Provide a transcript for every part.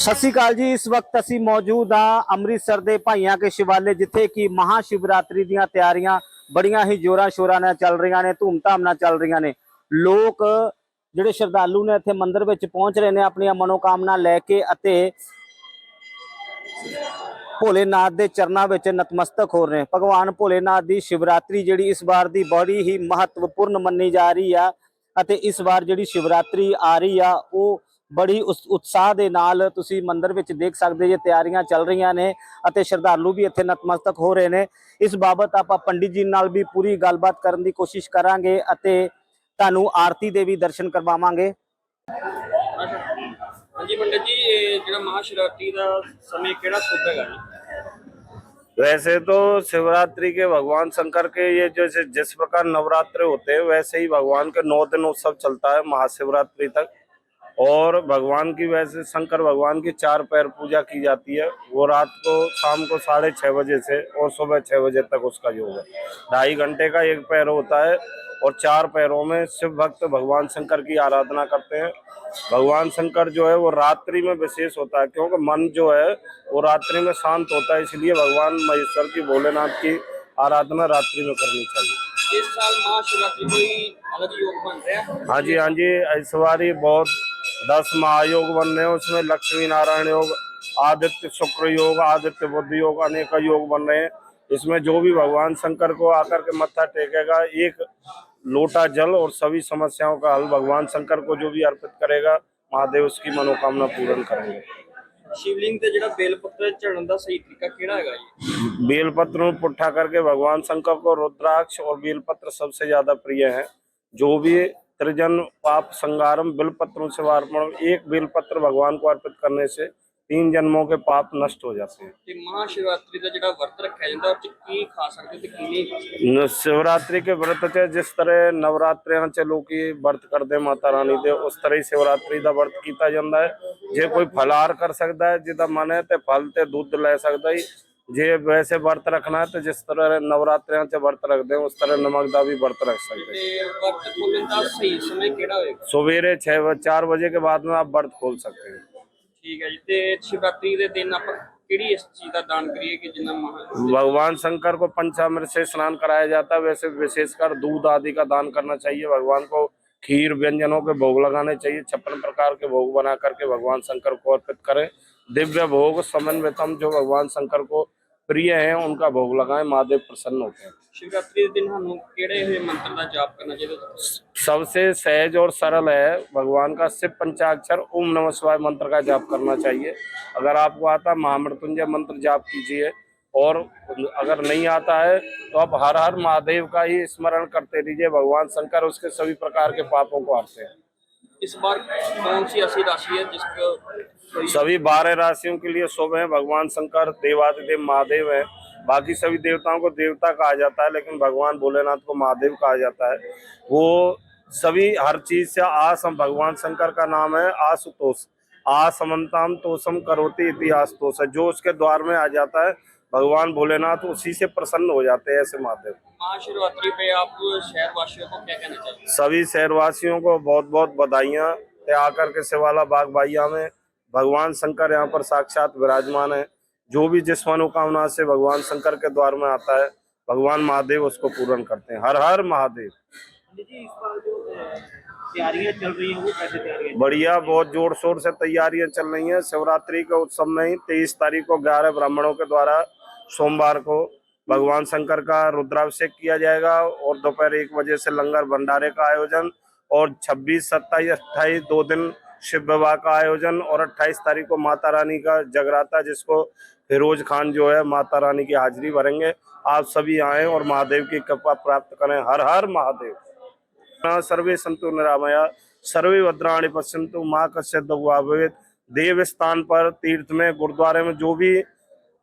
सत श्री अकाल जी। इस वक्त असी मौजूद हाँ अमृतसर के भाइयों के शिवाले, जिथे कि महाशिवरात्रि दी तैयारियां बड़िया ही जोरा शोरा ने चल रही ने, धूमधाम ना चल रही ने। लोग जिहड़े श्रद्धालु ने इत्थे मंदिर विच पहुंच रहे हैं अपनी मनोकामना लैके अते भोलेनाथ के चरणों में नतमस्तक हो रहे हैं। भगवान भोलेनाथ की शिवरात्रि जिहड़ी इस बार की बड़ी ही महत्वपूर्ण मनी जा रही है अते इस बार जिहड़ी शिवरात्रि आ रही है वो बड़ी उत्साह के नाल तुसी मंदिर विच देख सकते जे तैयारियां चल रही ने अते श्रद्धालु भी इत्थे नतमस्तक हो रहे हैं। इस बाबत आपां पंडित जी नाल भी पूरी गलबात करने की कोशिश करांगे अते तुहानूं आरती दे भी दर्शन करवावांगे। हाँ जी पंडित जी, ये जो महाशिवरात्रि का समय केड़ा शुभ है जी? वैसे तो शिवरात्रि के भगवान शंकर के ये जैसे जिस प्रकार नवरात्र होते हैं वैसे ही भगवान के 9 दिन उत्सव चलता है महाशिवरात्रि तक। और भगवान की वैसे शंकर भगवान की 4 पैर पूजा की जाती है। वो रात को शाम को 6:30 बजे से और सुबह 6 बजे तक उसका योग है। 2.5 घंटे का एक पैर होता है और 4 पैरों में शिव भक्त भगवान शंकर की आराधना करते हैं। भगवान शंकर जो है वो रात्रि में विशेष होता है, क्योंकि मन जो है वो रात्रि में शांत होता है, इसलिए भगवान महेश्वर की भोलेनाथ की आराधना रात्रि में करनी चाहिए। इस साल महाशिवरात्रि कोई अलग योग बन रहा है? हाँ जी, हाँ जी, इस बार ही बहुत 10 महायोग बन रहे हैं। उसमें लक्ष्मी नारायण योग, आदित्य शुक्र योग, आदित्य बुध योग, अनेक योग बन रहे हैं। इसमें जो भी भगवान शंकर को आकर के मत्था टेकेगा, एक लोटा जल और सभी समस्याओं का हल भगवान शंकर को जो भी अर्पित करेगा, महादेव उसकी मनोकामना पूर्ण करेंगे। शिवलिंग ते जेड़ा बेलपत्र चढ़न दा सही तरीका केड़ा है जी? बेलपत्र में पुट्ठा करके भगवान शंकर को रुद्राक्ष और बेलपत्र सबसे ज्यादा प्रिय है। जो भी त्रिजन पाप संगारम बेलपत्रों से अर्पण, एक बेलपत्र भगवान को अर्पित करने से 3 जन्मों के पाप नष्ट हो जाते हैं। ते महाशिवरात्रि दा जेड़ा व्रत रखा जाता है की खा सकते ते की नहीं खा सकते? शिवरात्रि के व्रत च जिस तरह नवरात्रियां च लोग व्रत करते माता रानी दे, उस तरह ही शिवरात्रि का व्रत किया जाता है। जे कोई फलार कर सकता है, जिदा मन है तो फल ते दूध ले सकता है। जे वैसे व्रत रखना है तो जिस तरह नवरात्रियां च व्रत रखते हैं उस तरह नमक का भी व्रत रख सकते हैं। व्रत खोलने का सही समय केड़ा होएगा? सवेरे 4 बजे के बाद में आप व्रत खोल सकते हैं। ठीक है जी। ते शिवरात्रि के दिन आप केड़ी इस चीज का दान करिए कि जिन्ना भगवान शंकर को पंचामृत से स्नान कराया जाता है। वैसे विशेषकर दूध आदि का दान करना चाहिए। भगवान को खीर व्यंजनों के भोग लगाने चाहिए। 56 प्रकार के भोग बना करके भगवान शंकर को अर्पित करें। दिव्य भोग समन्वितम जो भगवान शंकर को प्रिय है उनका भोग लगाएं, महादेव प्रसन्न होते हैं। शिवरात्रि के दिन हम केड़े हुए मंत्र का जाप करना चाहिए? सबसे सहज और सरल है भगवान का शिव पंचाक्षर ओम नमः शिवाय मंत्र का जाप करना चाहिए। अगर आपको आता महामृत्युंजय मंत्र जाप कीजिए, और अगर नहीं आता है तो आप हर हर महादेव का ही स्मरण करते रहिए। भगवान शंकर उसके सभी प्रकार के पापों को हरते हैं। इस बार कौन सी ऐसी राशि है जिसको? सभी 12 राशियों के लिए शुभ है। भगवान शंकर देवादिदेव महादेव है। बाकी सभी देवताओं को देवता कहा जाता है, लेकिन भगवान भोलेनाथ को महादेव कहा जाता है। वो सभी हर चीज से आसम, भगवान शंकर का नाम है आशुतोष। आसमंताम तोषम करोति इतिहास तोष है। जो उसके द्वार में आ जाता है भगवान भोलेनाथ उसी से प्रसन्न हो जाते हैं। ऐसे महादेव। महाशिवरात्रि पे आप शहरवासियों को क्या कहना चाहिए? सभी शहरवासियों को बहुत बहुत बधाइयाँ। आकर के शिवाला बाग बाइया में भगवान शंकर यहाँ पर साक्षात विराजमान है। जो भी जिस मनोकामना से भगवान शंकर के द्वार में आता है भगवान महादेव उसको पूर्ण करते हैं। हर हर महादेव। तैयारियां चल रही हैं वो कैसे तैयारियां? बढ़िया, बहुत जोर शोर से तैयारियां चल रही हैं। शिवरात्रि के उत्सव में ही 23 तारीख को 11 ब्राह्मणों के द्वारा सोमवार को भगवान शंकर का रुद्राभिषेक किया जाएगा और दोपहर 1 बजे से लंगर भंडारे का आयोजन, और 26, 27, 28 2 दिन शिव विवाह का आयोजन, और 28 तारीख को माता रानी का जगराता, जिसको फिरोज खान जो है माता रानी की हाजिरी भरेंगे। आप सभी आएं और महादेव की कृपा प्राप्त करें। हर हर महादेव। सर्वे संतु निरामया सर्वे भद्राणि पश्यन्तु माँ कश्चित् दुःखभाग् भवेत्। देव स्थान पर तीर्थ में गुरुद्वारे में जो भी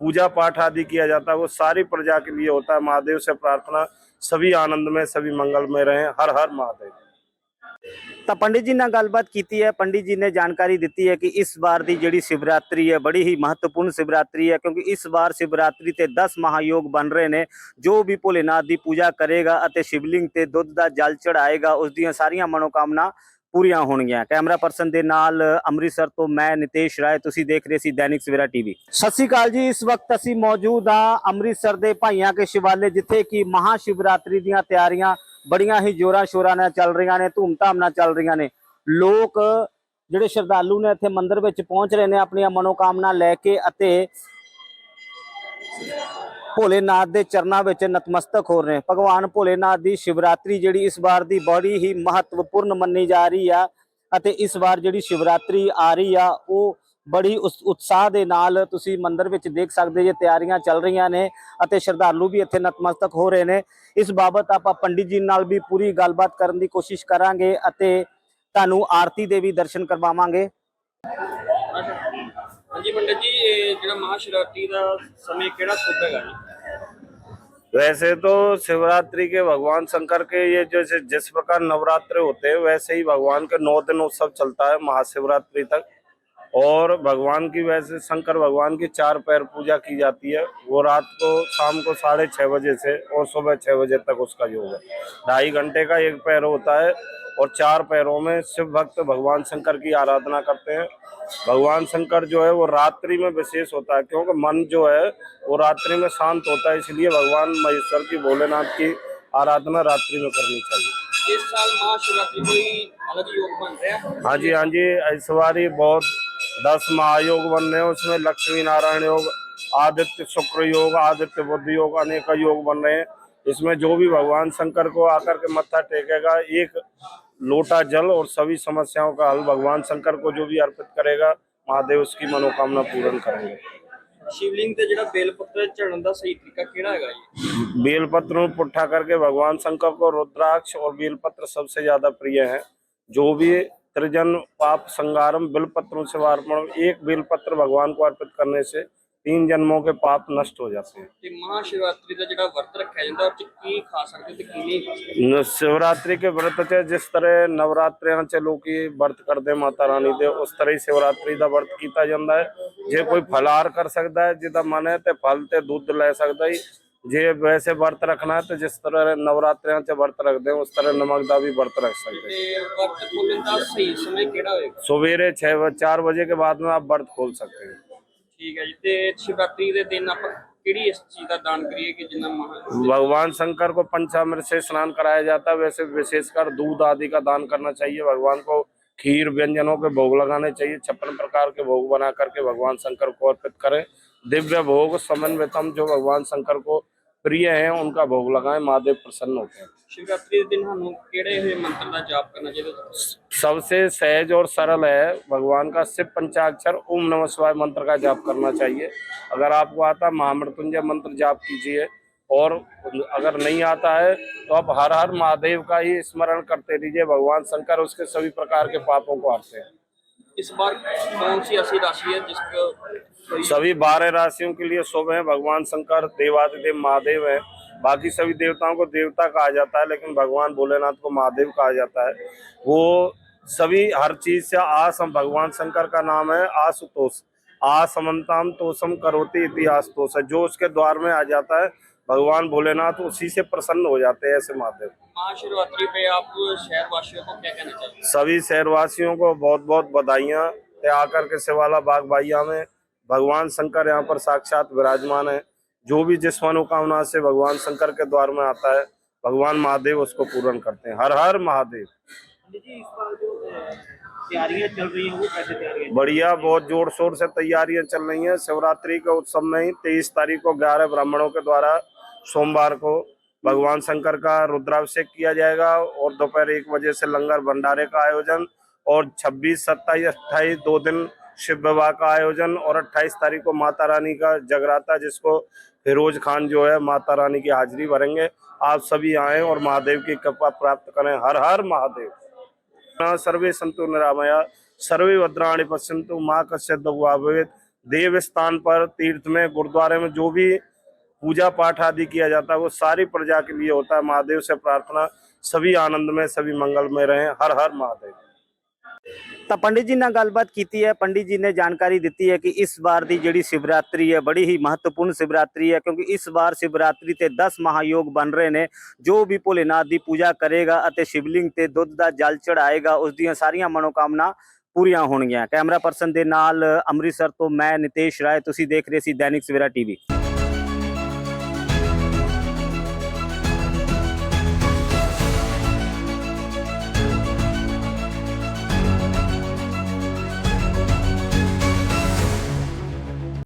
पूजा पाठ आदि किया जाता है वो सारी प्रजा के लिए होता है। महादेव से प्रार्थना सभी आनंद में, सभी मंगल में रहें। हर हर महादेव। तो पंडित जी ने गलबात की है। पंडित जी ने जानकारी दी है कि इस बार की जी शिवरात्रि है बड़ी ही महत्वपूर्ण शिवरात्रि है, क्योंकि इस बार शिवरात्रि ते 10 महायोग बन रहे हैं। जो भी भोलेनाथ की पूजा करेगा अते शिवलिंग ते दुध का जल चढ़ाएगा उसदियां सारियां मनोकामना ਪੂਰੀਆਂ ਹੋਣਗੀਆਂ। ਕੈਮਰਾ ਪਰਸਨ ਦੇ ਨਾਲ ਅੰਮ੍ਰਿਤਸਰ ਤੋਂ ਮੈਂ ਨਿਤੇਸ਼ ਰਾਏ, ਤੁਸੀਂ ਦੇਖ ਰਹੇ ਸੀ ਦੈਨਿਕ ਸਵੇਰਾ ਟੀਵੀ। ਸਤਿ ਸ਼੍ਰੀ ਅਕਾਲ ਜੀ। ਇਸ ਵਕਤ ਅਸੀਂ ਮੌਜੂਦ ਹਾਂ ਅੰਮ੍ਰਿਤਸਰ ਦੇ ਭਾਈਆਂ ਕੇ ਸ਼ਿਵਾਲੇ, ਜਿੱਥੇ ਕਿ ਮਹਾ ਸ਼ਿਵਰਾਤਰੀ ਦੀਆਂ ਤਿਆਰੀਆਂ ਬੜੀਆਂ ਹੀ ਜ਼ੋਰਾਂ ਸ਼ੋਰਾਂ ਨਾਲ ਚੱਲ ਰਹੀਆਂ ਨੇ, ਧੂਮਧਾਮ ਨਾਲ ਚੱਲ ਰਹੀਆਂ ਨੇ। ਲੋਕ ਜਿਹੜੇ ਸ਼ਰਧਾਲੂ ਨੇ ਇੱਥੇ ਮੰਦਿਰ ਵਿੱਚ ਪਹੁੰਚ ਰਹੇ ਨੇ ਆਪਣੀਆਂ ਮਨੋਕਾਮਨਾ ਲੈ ਕੇ ਅਤੇ ਭੋਲੇਨਾਥ ਦੇ ਚਰਨਾਂ ਵਿੱਚ ਨਤਮਸਤਕ ਹੋ ਰਹੇ ਨੇ। ਭਗਵਾਨ ਭੋਲੇਨਾਥ ਦੀ ਸ਼ਿਵਰਾਤਰੀ ਜਿਹੜੀ ਇਸ ਵਾਰ ਦੀ ਬੜੀ ਹੀ ਮਹੱਤਵਪੂਰਨ ਮੰਨੀ ਜਾ ਰਹੀ ਆ ਅਤੇ ਇਸ ਵਾਰ ਜਿਹੜੀ ਸ਼ਿਵਰਾਤਰੀ ਆ ਰਹੀ ਆ ਉਹ ਬੜੀ ਉਤਸ਼ਾਹ ਦੇ ਨਾਲ ਤੁਸੀਂ ਮੰਦਿਰ ਵਿੱਚ ਦੇਖ ਸਕਦੇ ਜੇ ਤਿਆਰੀਆਂ ਚੱਲ ਰਹੀਆਂ ਨੇ ਅਤੇ ਸ਼ਰਧਾਲੂ ਵੀ ਇੱਥੇ ਨਤਮਸਤਕ ਹੋ ਰਹੇ ਨੇ। ਇਸ ਬਾਬਤ ਆਪਾਂ ਪੰਡਿਤ ਜੀ ਨਾਲ ਵੀ ਪੂਰੀ ਗੱਲਬਾਤ ਕਰਨ ਦੀ ਕੋਸ਼ਿਸ਼ ਕਰਾਂਗੇ ਅਤੇ ਤੁਹਾਨੂੰ ਆਰਤੀ ਦੇ ਵੀ ਦਰਸ਼ਨ ਕਰਵਾਵਾਂਗੇ। ਹਾਂਜੀ पंडित जी, ये जो महाशिवरात्रि का समय केड़ा शुभ है जी? वैसे तो शिवरात्रि के भगवान शंकर के ये जैसे जिस प्रकार नवरात्र होते हैं वैसे ही भगवान के 9 दिन उत्सव चलता है महाशिवरात्रि तक। और भगवान की वैसे शंकर भगवान की 4 पैर पूजा की जाती है। वो रात को शाम को 6:30 बजे से और सुबह 6 बजे तक उसका योग है। 2.5 घंटे का एक पैर होता है और 4 पैरों में शिव भक्त भगवान शंकर की आराधना करते हैं। भगवान शंकर जो है वो रात्रि में विशेष होता है, क्योंकि मन जो है वो रात्रि में शांत होता है, इसलिए भगवान महेश्वर की भोलेनाथ की आराधना रात्रि में करनी चाहिए। इस साल महाशिवरात्रि कोई अलग योग बन रहा है? हाँ जी, इस बार ही बहुत 10 महायोग बन रहे हैं। उसमें लक्ष्मी नारायण योग, आदित्य शुक्र योग, आदित्य बुध योग, अनेक योग बन रहे हैं। इसमें जो भी भगवान शंकर को आकर के मत्था टेकेगा, एक लोटा जल और सभी समस्याओं का हल भगवान शंकर को जो भी अर्पित करेगा, महादेव उसकी मनोकामना पूर्ण करेंगे। शिवलिंग ते जेड़ा बेलपत्र चढ़न दा सही तरीका केड़ा हैगा जी? बेलपत्र को पुट्ठा करके भगवान शंकर को रुद्राक्ष और बेलपत्र सबसे ज्यादा प्रिय है। जो भी त्रिजन पाप संगारम बेलपत्रों से वार्पण, एक बेलपत्र भगवान को अर्पित करने से 3 जन्मों के पाप नष्ट हो जाते हैं। ते महाशिवरात्रि दा जेड़ा व्रत रखा जांदा और की खा सकते ते की नहीं खा सकते? शिवरात्रि के व्रत च जिस तरह नवरात्रियां च लोग व्रत करते माता रानी दे, उस तरह ही शिवरात्रि का व्रत किया जाता है। जे कोई फलार कर सकता है, जिदा मन है ते फल ते दूध ले सकता ही। जे वैसे व्रत रखना है तो जिस तरह नवरात्रियां च व्रत रखते हैं उस तरह नमक दा भी व्रत रख सकते हैं। ते व्रत खोलने दा सही समय केड़ा होएगा? सवेरे 4 बजे के बाद में आप व्रत खोल सकते हैं। ठीक है जी। ते शिवरात्रि के दिन आप केड़ी इस चीज का दान करिए कि जिन्ना भगवान शंकर को पंचामृत से स्नान कराया जाता है। वैसे विशेषकर दूध आदि का दान करना चाहिए। भगवान को खीर व्यंजनों के भोग लगाने चाहिए। 56 प्रकार के भोग बना करके भगवान शंकर को अर्पित करें। दिव्य भोग समन्वितम जो भगवान शंकर को प्रिय है उनका भोग लगाएं, महादेव प्रसन्न होते हैं। शिवरात्रि के दिन हम केड़े हुए मंत्र का जाप करना चाहिए? सबसे सहज और सरल है भगवान का शिव पंचाक्षर ओम नमः शिवाय मंत्र का जाप करना चाहिए। अगर आपको आता महामृत्युंजय मंत्र जाप कीजिए, और अगर नहीं आता है तो आप हर हर महादेव का ही स्मरण करते रहिए। भगवान शंकर उसके सभी प्रकार के पापों को हरते हैं। इस बार कौन सी ऐसी राशि है जिसको सभी 12 राशियों के लिए शुभ है। भगवान शंकर देवादिदेव महादेव है। बाकी सभी देवताओं को देवता कहा जाता है, लेकिन भगवान भोलेनाथ को महादेव कहा जाता है। वो सभी हर चीज से आसम, भगवान शंकर का नाम है आशुतोष। आसमंताम तोषम करोति इतिहास तोष है। जो उसके द्वार में आ जाता है भगवान भोलेनाथ उसी से प्रसन्न हो जाते हैं। ऐसे महादेव। महाशिवरात्रि पे आप शहरवासियों को क्या कहना चाहिए? सभी शहरवासियों को बहुत बहुत बधाइयाँ। आकर के शिवाला बाग बाइया में भगवान शंकर यहाँ पर साक्षात विराजमान है। जो भी जिस मनोकामना से भगवान शंकर के द्वार में आता है भगवान महादेव उसको पूर्ण करते हैं। हर हर महादेव। तैयारियां चल रही हैं वो कैसे तैयारियां? बढ़िया, बहुत जोर शोर से तैयारियां चल रही हैं। शिवरात्रि के उत्सव में ही 23 तारीख को 11 ब्राह्मणों के द्वारा सोमवार को भगवान शंकर का रुद्राभिषेक किया जाएगा और दोपहर 1 बजे से लंगर भंडारे का आयोजन, और 26, 27, 28 2 दिन शिव विवाह का आयोजन, और 28 तारीख को माता रानी का जगराता, जिसको फिरोज खान जो है माता रानी की हाजिरी भरेंगे। आप सभी आएं और महादेव की कृपा प्राप्त करें। हर हर महादेव। सर्वे संतु निरामया सर्वे भद्राणि पश्यन्तु माँ कश्चित् दुःखभाग् भवेत्। देव स्थान पर तीर्थ में गुरुद्वारे में जो भी पूजा पाठ आदि किया जाता है वो सारी प्रजा के लिए होता है। महादेव से प्रार्थना सभी आनंद में, सभी मंगल में रहें। हर हर महादेव। ਤਾਂ ਪੰਡਿਤ ਜੀ ਨਾਲ ਗੱਲਬਾਤ ਕੀਤੀ ਹੈ। ਪੰਡਿਤ ਜੀ ਨੇ ਜਾਣਕਾਰੀ ਦਿੱਤੀ ਹੈ ਕਿ ਇਸ ਵਾਰ ਦੀ ਜਿਹੜੀ ਸ਼ਿਵਰਾਤਰੀ ਹੈ ਬੜੀ ਹੀ ਮਹੱਤਵਪੂਰਨ ਸ਼ਿਵਰਾਤਰੀ ਹੈ, ਕਿਉਂਕਿ ਇਸ ਵਾਰ ਸ਼ਿਵਰਾਤਰੀ ਤੇ 10 ਮਹਾਯੋਗ ਬਣ ਰਹੇ ਨੇ। ਜੋ ਵੀ ਭੋਲੇਨਾਥ ਦੀ ਪੂਜਾ ਕਰੇਗਾ ਅਤੇ ਸ਼ਿਵਲਿੰਗ ਤੇ ਦੁੱਧ ਦਾ ਜਲ ਚੜਾਏਗਾ ਉਸ ਦੀਆਂ ਸਾਰੀਆਂ ਮਨੋਕਾਮਨਾ ਪੂਰੀਆਂ ਹੋਣਗੀਆਂ। ਕੈਮਰਾ ਪਰਸਨ ਦੇ ਨਾਲ ਅੰਮ੍ਰਿਤਸਰ ਤੋਂ ਮੈਂ ਨਿਤੇਸ਼ ਰਾਏ, ਤੁਸੀਂ ਦੇਖ ਰਹੇ ਸੀ ਦੈਨਿਕ ਸਵੇਰਾ ਟੀਵੀ।